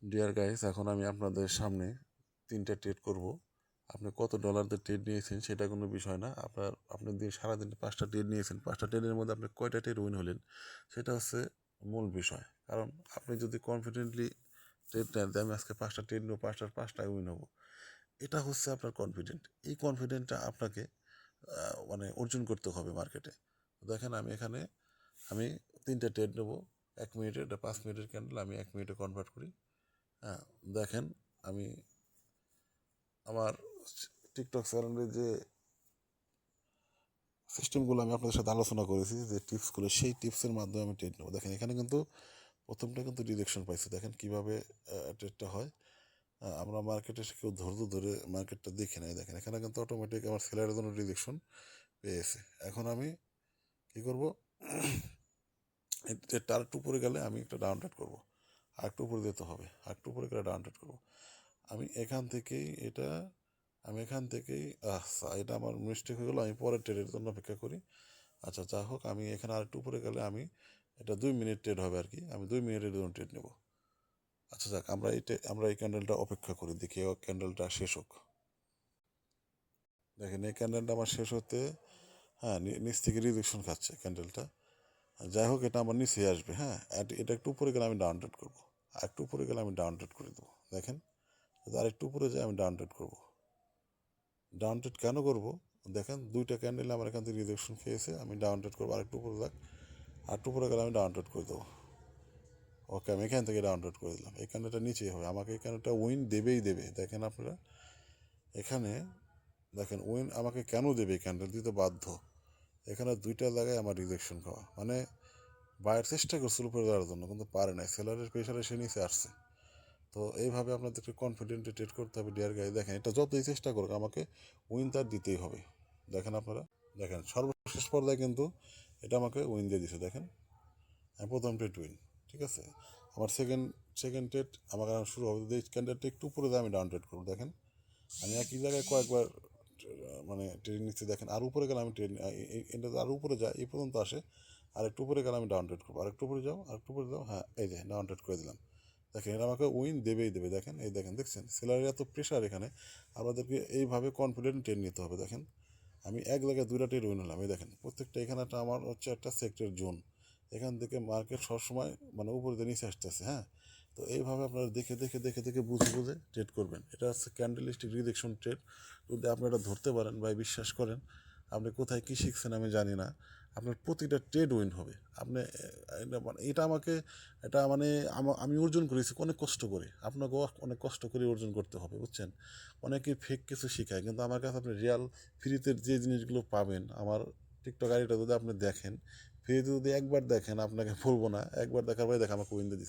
Deer guys, এখন আমি আপনাদের সামনে 3টা ট্রেড করব। আপনি কত ডলার দিয়ে ট্রেড নিয়েছেন সেটা কোনো বিষয় না। আপনি দিয়ে সারাদিন 5টা ট্রেড নিয়েছেন, 5টা ট্রেডের মধ্যে আপনি কয়টা ট্রেড উইন হলেন সেটা হচ্ছে মূল বিষয়। কারণ আপনি যদি কনফিডেন্টলি ট্রেড নেন যে আমি আজকে 5টা ট্রেড নেবো, 5টার 5টায় উইন হবো, এটা হচ্ছে আপনার কনফিডেন্ট। এই কনফিডেন্টটা আপনাকে মানে অর্জন করতে হবে মার্কেটে। দেখেন আমি 3টা ট্রেড নেবো 1 মিনিটের, এটা 5 মিনিটের ক্যান্ডেল, আমি 1 মিনিটে কনভার্ট করি। হ্যাঁ, দেখেন আমি আমার টিকটক চ্যানেলে যে সিস্টেমগুলো আমি আপনাদের সাথে আলোচনা করেছি, যে টিপসগুলো, সেই টিপসের মাধ্যমে আমি ট্রেড নেবো। দেখেন এখানে কিন্তু প্রথমটা কিন্তু ডিরেকশন পাইছে। দেখেন কীভাবে ট্রেডটা হয়। আমরা মার্কেটে কেউ ধৈর্য ধরে মার্কেটটা দেখে নেয়। দেখেন এখানে কিন্তু অটোমেটিক আমার সেলারের জন্য ডিরেকশন পেয়েছে। এখন আমি কী করবো, ট্রেডটা আরেকটু উপরে গেলে আমি একটা ডাউন ট্রেড করবো, আরেকটু উপরে যেতে হবে, আরেকটু উপরে গেলে ডাউন ট্রেড করবো। আমি এখান থেকেই এটা আমি এখান থেকেই আচ্ছা, এটা আমার মিস্টেক হয়ে গেলো। আমি পরের ট্রেডের জন্য অপেক্ষা করি। আচ্ছা, যা হোক, আমি এখানে আরেকটু উপরে গেলে আমি এটা 2 মিনিট ট্রেড হবে আর কি, আমি 2 মিনিটের জন্য ট্রেড নেব। আচ্ছা যাক, আমরা এই ক্যান্ডেলটা অপেক্ষা করি, দেখি ক্যান্ডেলটা শেষ হোক। দেখেন এই ক্যান্ডেলটা আমার শেষ হতে, হ্যাঁ, নিচ থেকে রিজেকশন খাচ্ছে ক্যান্ডেলটা। যাই হোক, এটা আমার নিচে আসবে। হ্যাঁ, এটা একটু উপরে গেলে আমি ডাউন ট্রেড করবো, আর একটু উপরে গেলে আমি ডাউন ট্রেড করে দেবো। দেখেন যদি আর একটু উপরে যায় আমি ডাউন ট্রেড করবো। ডাউন ট্রেড কেন করবো, দেখেন 2টা ক্যান্ডেল আমার এখান থেকে রিজেকশন খেয়েছে, আমি ডাউন ট্রেড করবো। আরেকটু উপরে যাক, আরেকটু উপরে গেলে আমি ডাউন ট্রেড করে দেবো। ওকে, আমি এখান থেকে ডাউন ট্রেড করে দিলাম। এই ক্যান্ডেলটা নিচেই হবে, আমাকে এই ক্যান্ডেলটা উইন দেবেই দেবে। দেখেন আপনারা এখানে, দেখেন উইন আমাকে কেন দেবে, এই ক্যান্ডেল দিতে বাধ্য। এখানে 2টা জায়গায় আমার রিজেকশন খাওয়া, মানে বায়ের চেষ্টা করছিল উপরে যাওয়ার জন্য, কিন্তু পারে নাই, সেলারের প্রেশারে সে নিচে আসছে। তো এইভাবে আপনাদেরকে কনফিডেন্টলি ট্রেড করতে হবে ডিয়ার গাই। দেখেন এটা যতই চেষ্টা করুক, আমাকে উইন তার দিতেই হবে। দেখেন আপনারা, দেখেন সর্বশেষ পর্যায়ে কিন্তু এটা আমাকে উইন দিয়ে দিছে। দেখেন আমি প্রথম ট্রেড উইন, ঠিক আছে। আমার সেকেন্ড ট্রেড আমার শুরু হবে, যদি এই ক্যান্ডেলটা একটু উপরে যায় আমি ডাউন ট্রেড করবো। দেখেন আমি একই জায়গায় কয়েকবার মানে ট্রেড নিচ্ছি। দেখেন আর উপরে গেলে আমি ট্রেড, এটা আরও উপরে যায়, এই পর্যন্ত আসে, আর একটু উপরে গেলে আমি ডাউন ট্রেড করবো। আর একটু উপরে যাও, আর একটু উপরে যাও, হ্যাঁ, এই যে ডাউন ট্রেড করে দিলাম। দেখেন এটা আমাকে উইন দেবেই দেবে। দেখেন এই দেখেন, দেখছেন সেলারের এত প্রেশার এখানে। আমাদেরকে এইভাবে কনফিডেন্ট ট্রেড নিতে হবে। দেখেন আমি এক জায়গায় 2টা ট্রেড উইন হলাম। এই দেখেন প্রত্যেকটা, এখানে একটা আমার হচ্ছে একটা সেক্টর জোন, এখান থেকে মার্কেট সবসময় মানে উপরে দিয়ে নিচে আসতেছে। হ্যাঁ, তো এইভাবে আপনারা দেখে দেখে দেখে দেখে বুঝে বুঝে ট্রেড করবেন। এটা হচ্ছে ক্যান্ডেলিস্টিক রিজেকশন ট্রেড। যদি আপনি এটা ধরতে পারেন বা বিশ্বাস করেন, আপনি কোথায় কী শিখছেন আমি জানি না, আপনার প্রতিটা ট্রেড উইন হবে। আপনি এটা আমাকে, এটা মানে আমি অর্জন করেছি অনেক কষ্ট করে, আপনাকেও অনেক কষ্ট করে অর্জন করতে হবে, বুঝছেন। অনেকে ফেক কিছু শেখায়, কিন্তু আমার কাছে আপনি রিয়াল ফ্রিতে যে জিনিসগুলো পাবেন, আমার টিকটক আইডিটা যদি আপনি দেখেন, ফ্রিতে যদি একবার দেখেন, আপনাকে বলবো না, একবার দেখার পরে দেখে আমাকে উইন দিয়ে দিচ্ছে।